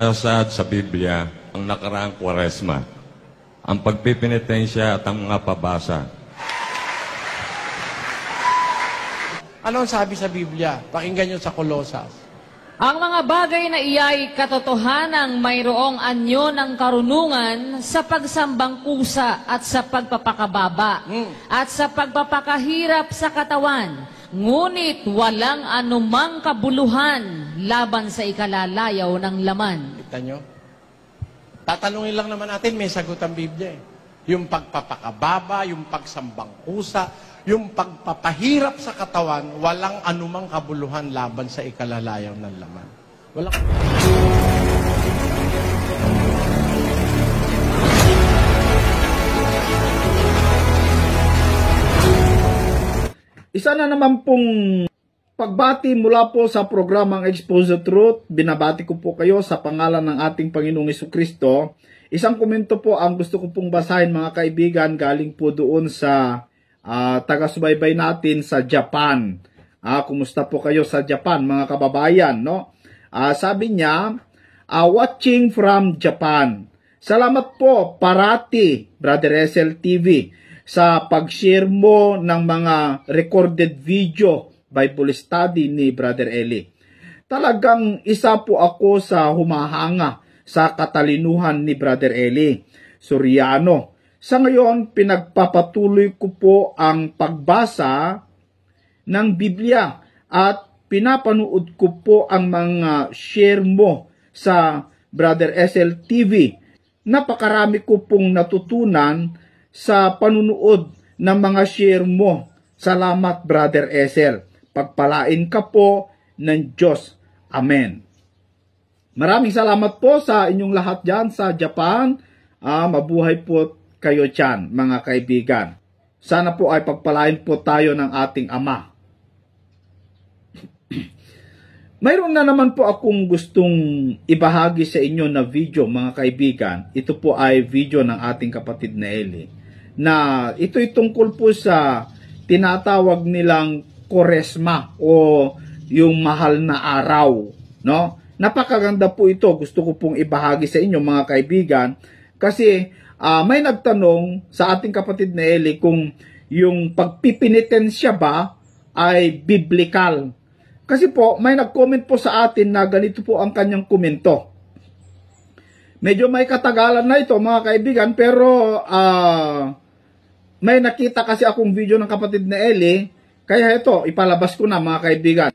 Saad sa Biblia ang nakaraang Kwaresma, ang pagpipinitensya at ang mga pabasa. Ano ang sabi sa Biblia? Pakinggan nyo sa Kolosas. Ang mga bagay na iya'y katotohanang mayroong anyo ng karunungan sa pagsambang kusa at sa pagpapakababa at sa pagpapakahirap sa katawan, ngunit walang anumang kabuluhan laban sa ikalalayaw ng laman. Kita nyo? Tatanungin lang naman natin, may sagot ang Biblia eh. Yung pagpapakababa, yung pagsambang kusa, yung pagpapahirap sa katawan, walang anumang kabuluhan laban sa ikalalayaw ng laman. Walang... Isa na naman pong pagbati mula po sa programang Expose the Truth. Binabati ko po kayo sa pangalan ng ating Panginoong Jesucristo. Isang komento po ang gusto ko pong basahin mga kaibigan, galing po doon sa taga-subaybay natin sa Japan. Kumusta po kayo sa Japan mga kababayan, no? Sabi niya, watching from Japan. Salamat po parati, Brother SL TV, sa pag-share mo ng mga recorded video Bible study ni Brother Eli. Talagang isa po ako sa humahanga sa katalinuhan ni Brother Eli Soriano. Sa ngayon, pinagpapatuloy ko po ang pagbasa ng Biblia at pinapanood ko po ang mga share mo sa Brother SL TV. Napakarami ko pong natutunan sa panunood ng mga share mo. Salamat, Brother SL. Pagpalain ka po ng Diyos. Amen. Maraming salamat po sa inyong lahat dyan sa Japan. Mabuhay po kayo dyan, mga kaibigan. Sana po ay pagpalain po tayo ng ating Ama. Mayroon na naman po akong gustong ibahagi sa inyo na video, mga kaibigan. Ito po ay video ng ating kapatid na Eli. Na ito'y tungkol po sa tinatawag nilang Kwaresma o yung mahal na araw. No? Napakaganda po ito. Gusto ko pong ibahagi sa inyo, mga kaibigan. Kasi may nagtanong sa ating kapatid na Eli kung yung pagpipinitensya ba ay biblical. Kasi po, may nag-comment po sa atin na ganito po ang kanyang komento. Medyo may katagalan na ito, mga kaibigan, pero may nakita kasi akong video ng kapatid na Eli, kaya ito, ipalabas ko na, mga kaibigan.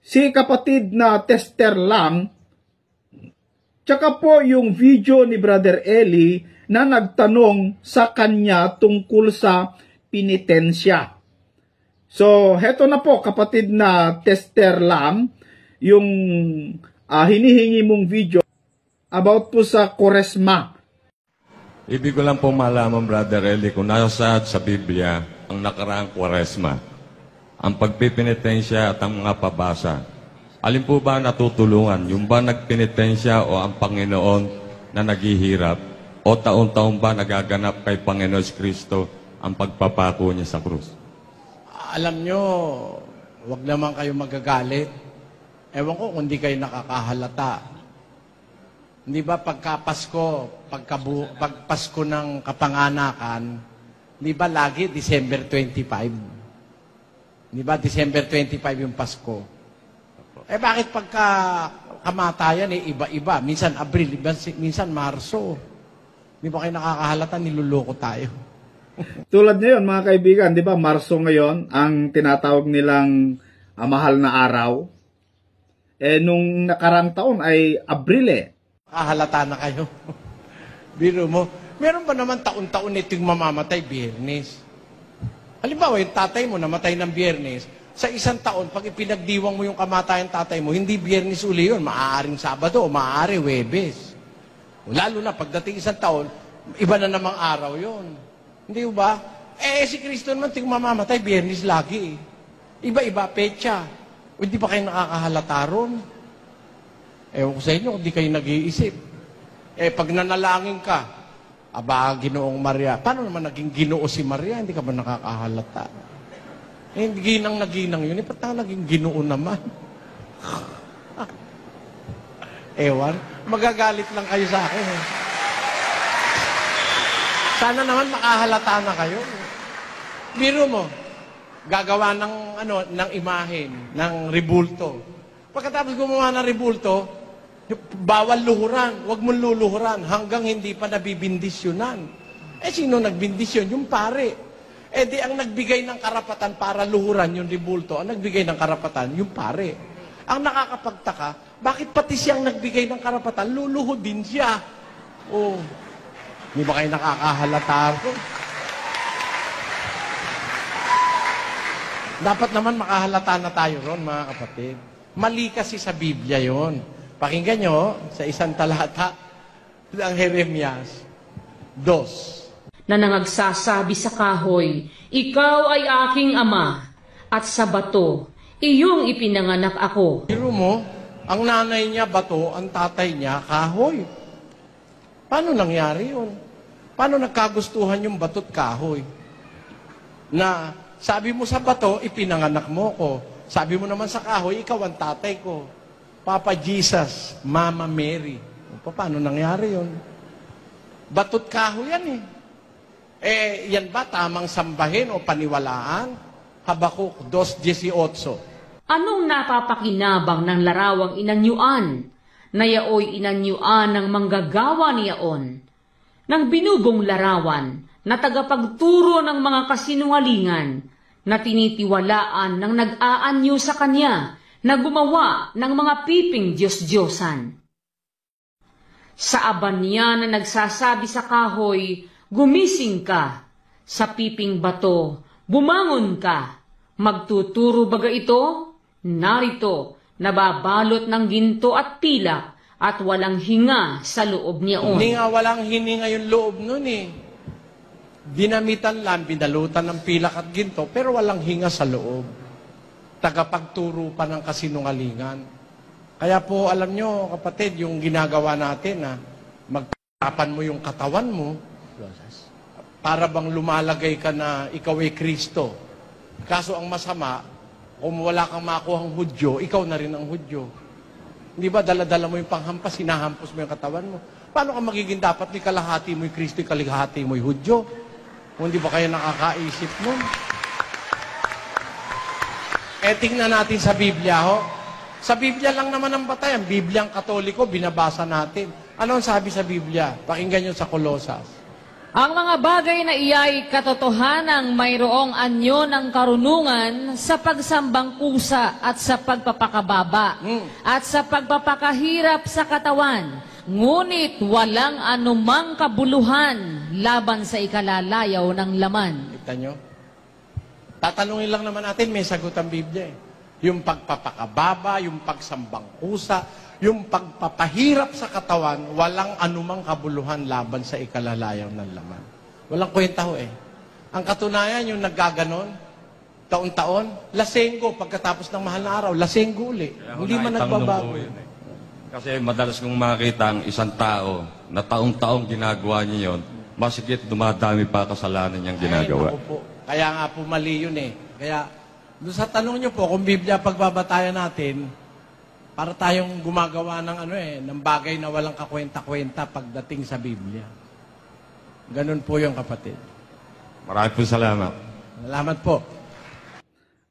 Si kapatid na tester lang, tsaka po yung video ni Brother Eli na nagtanong sa kanya tungkol sa pinitensya. So, heto na po, kapatid na tester lang, yung hinihingi mong video about po sa Kwaresma. Ibig ko lang po malaman, Brother Eli, kung nasa sa Biblia ang nakaraang Kwaresma, ang pagpipinitensya at ang mga pabasa. Alin po ba natutulungan? Yung ba nagpinitensya o ang Panginoon na naghihirap? O taon-taon ba nagaganap kay Panginoon Kristo ang pagpapako niya sa krus? Alam nyo, wag naman kayo magagalit. Ewan ko kung di kayo nakakahalata. Hindi ba pagka Pasko ng kapanganakan, di ba lagi December 25? Di ba December 25 yung Pasko? Eh bakit pagka kamatayan iba-iba? Minsan Abril, minsan Marso. Di ba kayo nakakahalata, niluloko tayo? Tulad ngayon, mga kaibigan, di ba Marso ngayon ang tinatawag nilang mahal na araw? Nung nakarang taon ay Abril eh. Kahalata na kayo. Biro mo, meron ba naman taon-taon itong mamamatay Biyernes? Halimbawa, yung tatay mo namatay ng Biyernes, sa isang taon, pag ipinagdiwang mo yung kamatayan tatay mo, hindi Biyernes uli yun, maaaring Sabado, maaari Huwebes. Lalo na, pagdating isang taon, iba na namang araw yun. Hindi ba? Si Kristo naman, ting mamamatay, Biyernes lagi. Iba-iba, petsa. O hindi pa kayo nakakahalata ron? Ewan ko sa inyo, kung di kayo nag-iisip. Pag nanalangin ka, Ginoong Maria, paano naman naging Ginoo si Maria? Hindi ka ba nakakahalata? Ginang na ginang yun. Ba't na naging Ginoo naman? Ewan, magagalit lang kayo sa akin. Eh. Sana naman makahalata na kayo. Biro mo, gagawa ng imahen, ng rebulto. Pagkatapos gumawa ng rebulto, bawal luhuran, huwag mong luluhuran hanggang hindi pa nabibindisyonan. Eh, sino nagbindisyon? Yung pare. Eh, di ang nagbigay ng karapatan para luhuran yung rebulto, ang nagbigay ng karapatan, yung pare. Ang nakakapagtaka, bakit pati siyang nagbigay ng karapatan, luluhod din siya? Oh, hindi ba kayo nakakahalata ko? Dapat naman makahalata na tayo ron, mga kapatid. Mali kasi sa Biblia yon. Pakinggan nyo, sa isang talata ng Jeremias 2. Na nangagsasabi sa kahoy, ikaw ay aking ama, at sa bato, iyong ipinanganak ako. Pero mo, ang nanay niya bato, ang tatay niya kahoy. Paano nangyari yun? Paano nagkagustuhan yung bato't kahoy? Na sabi mo sa bato, ipinanganak mo ko. Sabi mo naman sa kahoy, ikaw ang tatay ko. Papa Jesus, Mama Mary. Paano nangyari yun? Bato't kahoy yan eh. Eh, yan ba tamang sambahin o paniwalaan? Habakuk 2:18. Anong napapakinabang ng larawang inanyuan, na yaoy inanyuan ng manggagawa niyaon? Nang binubong larawan, na tagapagturo ng mga kasinungalingan, na tinitiwalaan ng nag-aanyo sa kanya, na gumawa ng mga piping Diyos-Diyosan. Sa aban niya na nagsasabi sa kahoy, gumising ka, sa piping bato, bumangon ka. Magtuturo baga ito? Narito, nababalot ng ginto at pilak, at walang hinga sa loob niyaon. Hindi nga walang hininga yung loob nun eh. Dinamitan lang, binalutan ng pilak at ginto, pero walang hinga sa loob. Tagapagturo pa ng kasinungalingan. Kaya po, alam nyo, kapatid, yung ginagawa natin na magtapan mo yung katawan mo, para bang lumalagay ka na ikaw ay Kristo. Kaso ang masama, kung wala kang makuhang Hudyo, ikaw na rin ang Hudyo. Hindi ba, dala-dala mo yung panghampas, hinahampos mo yung katawan mo. Paano ka magiging dapat ni kalahati mo yung Kristo, kalahati mo yung Hudyo? Kung hindi ba kayo nakakaisip nun? Eh, tingnan natin sa Biblia, ho. Sa Biblia lang naman ang batayan. Bibliang Katoliko, binabasa natin. Ano ang sabi sa Biblia? Pakinggan nyo sa Kolosas. Ang mga bagay na iyay katotohanang mayroong anyo ng karunungan sa pagsambang kusa at sa pagpapakababa at sa pagpapakahirap sa katawan, ngunit walang anumang kabuluhan laban sa ikalalayaw ng laman. Kita nyo? Tatanungin lang naman natin, may sagot ang Biblia eh. Yung pagpapakababa, yung pagsambang kusa, yung pagpapahirap sa katawan, walang anumang kabuluhan laban sa ikalalayaw ng laman. Walang kwenta ho eh. Ang katunayan, yung naggaganon, taon-taon, lasenggo, pagkatapos ng mahal na araw, lasenggo uli. Hindi man nagbabago. Kasi madalas kong makita ang isang tao na taong-taong ginagawa niya yun, masigit dumadami pa kasalanan niyang ginagawa. Ay, naku po. Kaya nga po mali yun eh. Kaya, doon sa tanong niyo po, kung Biblia pagbabatayan natin, para tayong gumagawa ng bagay na walang kakwenta-kwenta pagdating sa Biblia. Ganun po yung kapatid. Maraming po salamat. Salamat po.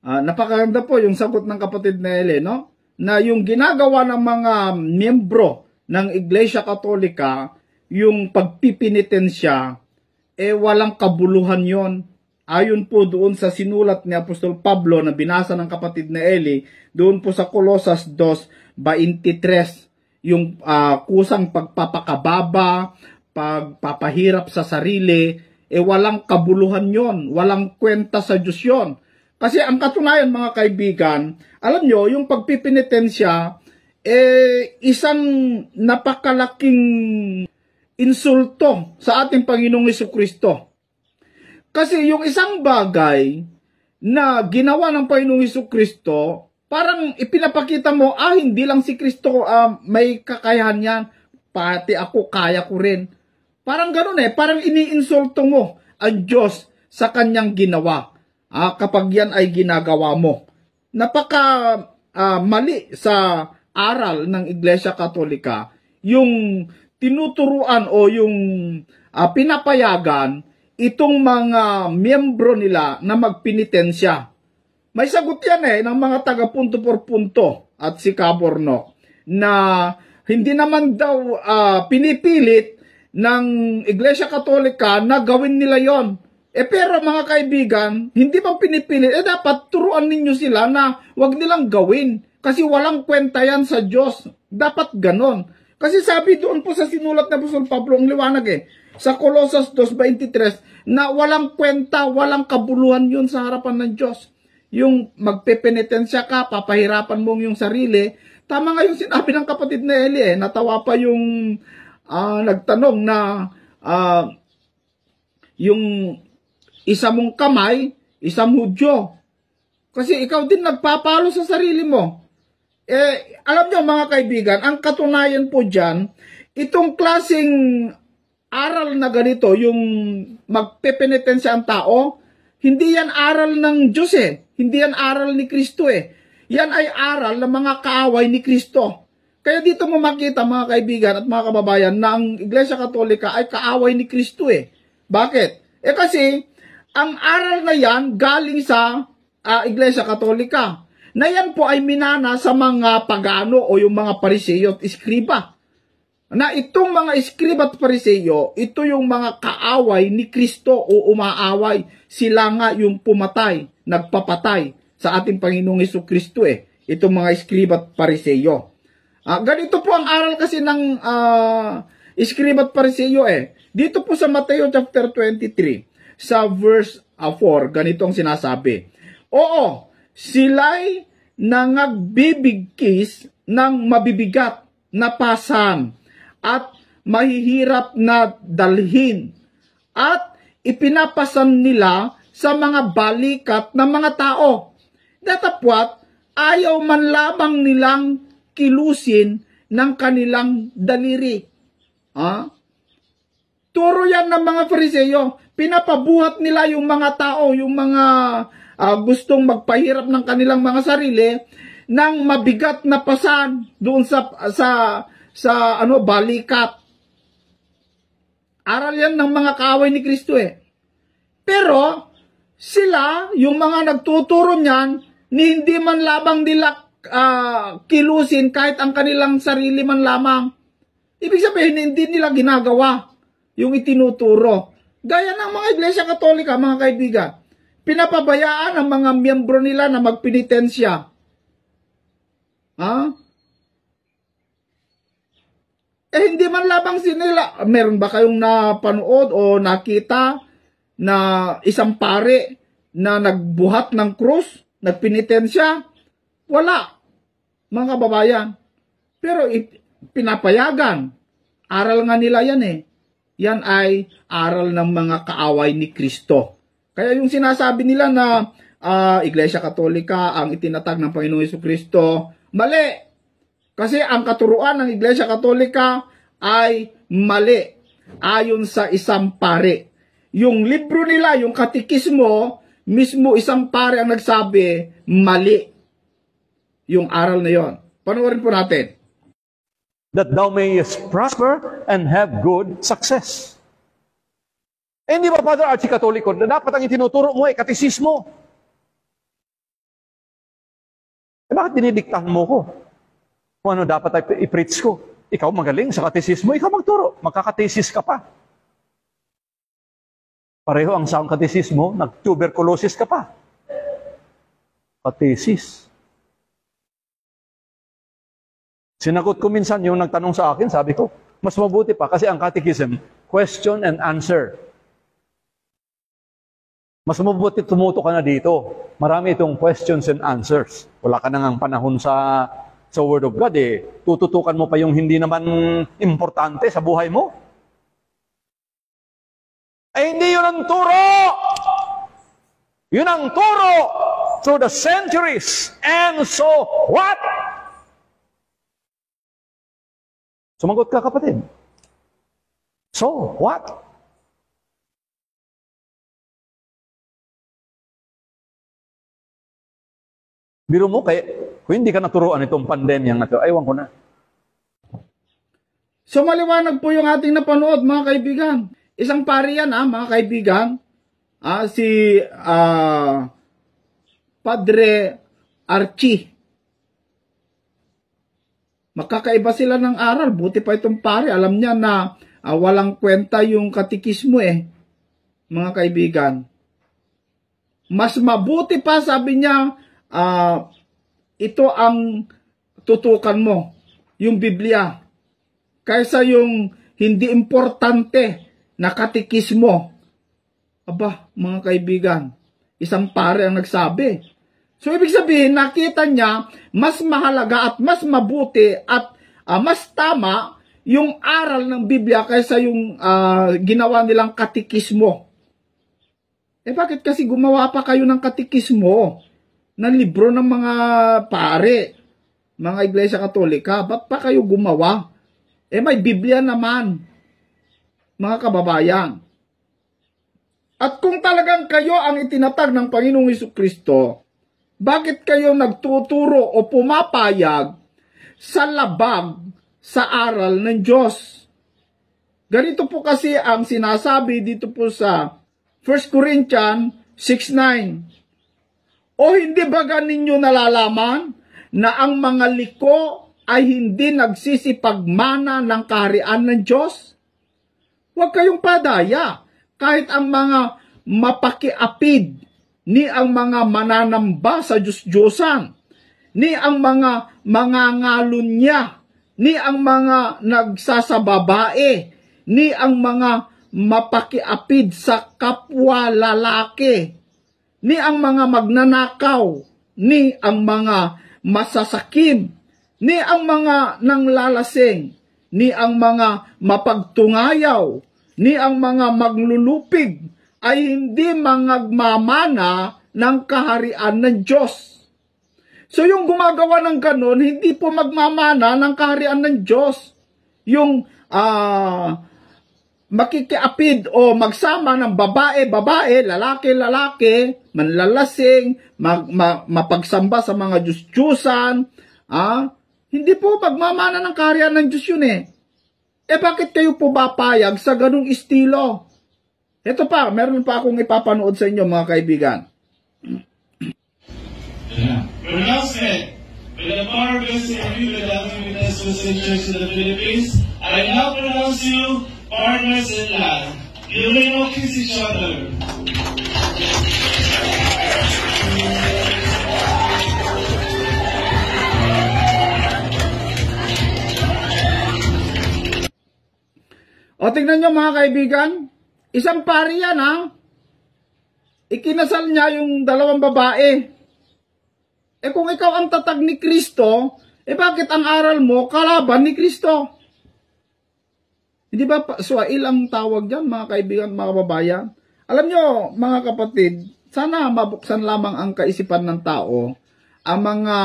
Napakaganda po yung sagot ng kapatid na Ele, no? Na yung ginagawa ng mga miyembro ng Iglesia Katolika, yung pagpipinitensya, walang kabuluhan yon. Ayon po doon sa sinulat ni Apostol Pablo na binasa ng kapatid na Eli, doon po sa Colosas 2:23, yung kusang pagpapakababa, pagpapahirap sa sarili, walang kabuluhan yon, walang kwenta sa Diyos yon. Kasi ang katunayan mga kaibigan, alam nyo, yung pagpipinitensya, isang napakalaking insulto sa ating Panginoong Jesucristo. Kasi yung isang bagay na ginawa ng Panginoong Jesucristo, parang ipinapakita mo, hindi lang si Kristo may kakayahan yan, pati ako, kaya ko rin. Parang ganun parang iniinsulto mo ang Diyos sa kanyang ginawa kapag yan ay ginagawa mo. Napaka mali sa aral ng Iglesia Katolika, yung tinuturuan o yung pinapayagan itong mga miyembro nila na magpenitensya. May sagot yan ng mga taga Punto por Punto at si Caborno na hindi naman daw pinipilit ng Iglesia Katolika na gawin nila yon. Pero mga kaibigan, hindi bang pinipilit? Dapat turuan ninyo sila na wag nilang gawin. Kasi walang kwenta yan sa Diyos. Dapat ganon. Kasi sabi doon po sa sinulat na Apostol Pablo, ang liwanag sa Colossus 2:23, na walang kwenta, walang kabuluhan yun sa harapan ng Diyos. Yung magpepenitensya ka, papahirapan mo yung sarili. Tama nga yung sinabi ng kapatid na Eli natawa pa yung nagtanong na yung isa mong kamay, isang Hudyo. Kasi ikaw din nagpapalo sa sarili mo. Alam nyo mga kaibigan, ang katunayan po dyan, itong klaseng aral na ganito, yung magpepenitensya ang tao, hindi yan aral ng Diyos Hindi yan aral ni Kristo Yan ay aral ng mga kaaway ni Kristo. Kaya dito mo makita mga kaibigan at mga kababayan na ang Iglesia Katolika ay kaaway ni Kristo Bakit? Kasi ang aral na yan galing sa Iglesia Katolika. Na yan po ay minana sa mga pagano o yung mga Pariseyo at Iskriba. Na itong mga Iskriba at Pariseyo, ito yung mga kaaway ni Kristo o umaaway. Sila nga yung pumatay, nagpapatay sa ating Panginoong Jesucristo Itong mga Iskriba at Pariseyo. Ganito po ang aral kasi ng Iskriba at Pariseyo Dito po sa Mateo chapter 23, sa verse 4, ganito ang sinasabi. Oo, sila'y nangagbibigkis ng mabibigat na pasan at mahihirap na dalhin at ipinapasan nila sa mga balikat ng mga tao. Datapwat, ayaw man lamang nilang kilusin ng kanilang daliri. Turo yan ng mga Fariseyo. Pinapabuhat nila yung mga tao, yung mga gustong magpahirap ng kanilang mga sarili ng mabigat na pasan doon sa balikat. Aral yan ng mga kaaway ni Kristo Pero sila, yung mga nagtuturo niyan, ni hindi man lamang nila kilusin kahit ang kanilang sarili man lamang. Ibig sabihin, hindi nila ginagawa yung itinuturo. Gaya ng mga Iglesia Katolika, mga kaibigan. Pinapabayaan ang mga miyembro nila na magpenitensya. Hindi man lamang sinila. Meron ba kayong napanood o nakita na isang pare na nagbuhat ng krus, nagpenitensya? Wala, mga kababayan. Pero pinapayagan. Aral nga nila yan Yan ay aral ng mga kaaway ni Kristo. Kaya yung sinasabi nila na Iglesia Katolika ang itinatag ng Panginoong Jesucristo, mali. Kasi ang katuruan ng Iglesia Katolika ay mali. Ayon sa isang pare. Yung libro nila, yung katikismo, mismo isang pare ang nagsabi, mali. Yung aral na yon. Panoorin po natin. That thou mayest prosper and have good success. Hindi ba, Father Archie Katoliko, na dapat ang itinuturo mo ay katisismo? Bakit dinidiktahan mo ko? Kung ano dapat ay i-preach ko? Ikaw magaling sa katisismo, ikaw magturo. Magkakatesis ka pa. Pareho ang sound katisismo, nag-tuberculosis ka pa. Katesis. Sinagot ko minsan yung nagtanong sa akin, sabi ko, mas mabuti pa kasi ang catechism, question and answer. Mas mabuti tumuto ka na dito. Marami itong questions and answers. Wala ka nang panahon sa Word of God Tututukan mo pa yung hindi naman importante sa buhay mo. Ay hindi yun ang turo! Yun ang turo through the centuries. And so, what? Sumagot ka, kapatid. So, what? Biro mo, kung hindi ka naturuan itong pandemyang na ito, aywan ko na. So maliwanag po yung ating napanood, mga kaibigan. Isang pari yan, mga kaibigan. Si Padre Archie. Magkakaiba sila ng aral. Buti pa itong pari. Alam niya na walang kwenta yung katikismo mga kaibigan. Mas mabuti pa, sabi niya, ito ang tutukan mo, yung Biblia, kaysa yung hindi importante na katikismo. Aba, mga kaibigan, isang pare ang nagsabi. So, ibig sabihin, nakita niya, mas mahalaga at mas mabuti at mas tama yung aral ng Biblia kaysa yung ginawa nilang katikismo. Bakit kasi gumawa pa kayo ng katikismo, ng libro ng mga pare, mga Iglesia Katolika? Ba't pa kayo gumawa? May Biblia naman, mga kababayan. At kung talagang kayo ang itinatag ng Panginoong Jesucristo, bakit kayo nagtuturo o pumapayag sa labag sa aral ng Diyos? Ganito po kasi ang sinasabi dito po sa 1 Corinthians 6:9. O hindi ba ninyo nalalaman na ang mga liko ay hindi nagsisipagmana ng kaharian ng Diyos? Huwag kayong padaya. Kahit ang mga mapakiapid, ni ang mga mananamba sa Diyos-Diyosan, ni ang mga mangangalunya, ni ang mga nagsasababae, ni ang mga mapakiapid sa kapwa lalaki, ni ang mga magnanakaw, ni ang mga masasakim, ni ang mga nanglalasing, ni ang mga mapagtungayaw, ni ang mga maglulupig, ay hindi mangagmamana ng kaharian ng Diyos. So yung gumagawa ng ganon, hindi po magmamana ng kaharian ng Diyos. Yung makikiapid o magsama ng babae, lalaki, manlalasing, mapagsamba sa mga Diyos-Diyusan, hindi po magmamana ng kaharian ng Diyos yun bakit kayo po papayag sa ganung estilo? Ito pa, meron pa akong ipapanood sa inyo, mga kaibigan. Pronouncement. With the power vested in you, the Latin Witness Christian Church in the Philippines, I now pronounce you partners in life. You may not kiss each other. O tingnan nyo, mga kaibigan, isang pari yan ikinasal niya yung dalawang babae. Kung ikaw ang tatag ni Kristo, bakit ang aral mo kalaban ni Kristo? Hindi ba suwail ang tawag dyan, mga kaibigan, mga kababayan? Alam nyo, mga kapatid, sana mabuksan lamang ang kaisipan ng tao, ang mga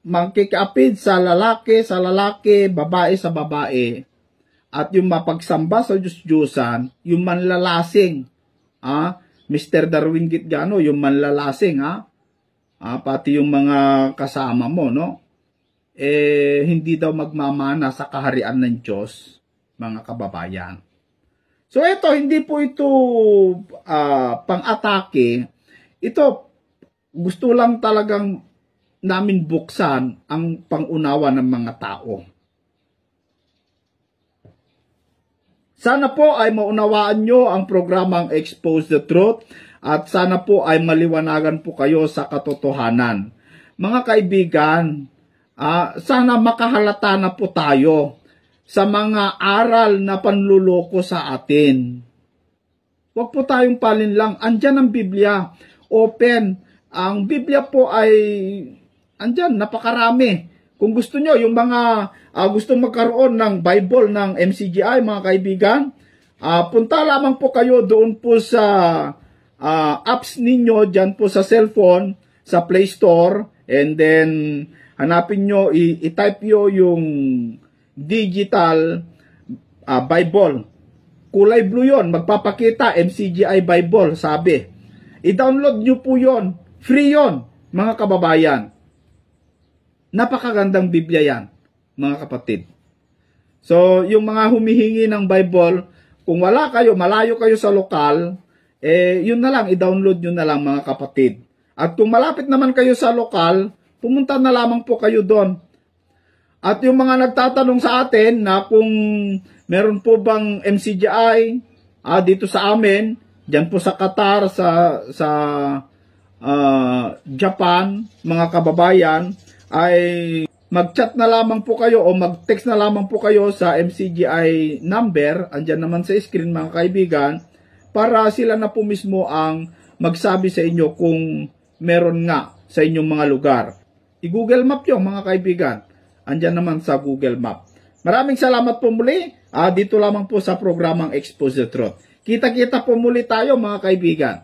mangkikiapid sa lalaki, babae sa babae, at yung mapagsamba sa Diyos-Diyosan, yung manlalasing, Mr. Darwin Gitgano, yung manlalasing, pati yung mga kasama mo, no? Hindi daw magmamana sa kaharian ng Diyos, mga kababayan. So ito, hindi po ito pang-atake. Ito, gusto lang talagang namin buksan ang pangunawa ng mga tao. Sana po ay maunawaan nyo ang programang Expose the Truth at sana po ay maliwanagan po kayo sa katotohanan. Mga kaibigan, sana makahalata na po tayo sa mga aral na panluloko sa atin. Huwag po tayong palinlang. Andyan ang Biblia. Open. Ang Biblia po ay andyan, napakarami. Kung gusto nyo, yung mga gusto magkaroon ng Bible ng MCGI, mga kaibigan, punta lamang po kayo doon po sa apps ninyo, dyan po sa cellphone, sa Play Store, and then hanapin nyo, i-type nyo yung digital Bible. Kulay blue yon, magpapakita, MCGI Bible, sabi. I-download nyo po yon, free yon. mga kababayan, napakagandang Biblia yan, mga kapatid. So, yung mga humihingi ng Bible, kung wala kayo, malayo kayo sa lokal, yun na lang, i-download nyo na lang, mga kapatid. At kung malapit naman kayo sa lokal, pumunta na lamang po kayo doon. At yung mga nagtatanong sa atin na kung meron po bang MCGI dito sa amin, dyan po sa Qatar, sa Japan, mga kababayan, ay mag-chat na lamang po kayo o mag-text na lamang po kayo sa MCGI number, andyan naman sa screen, mga kaibigan, para sila na po mismo ang magsabi sa inyo kung meron nga sa inyong mga lugar. I-Google Map yung mga kaibigan. Andyan naman sa Google Map. Maraming salamat po muli. Dito lamang po sa programang Expose the Truth. Kita-kita po muli tayo, mga kaibigan.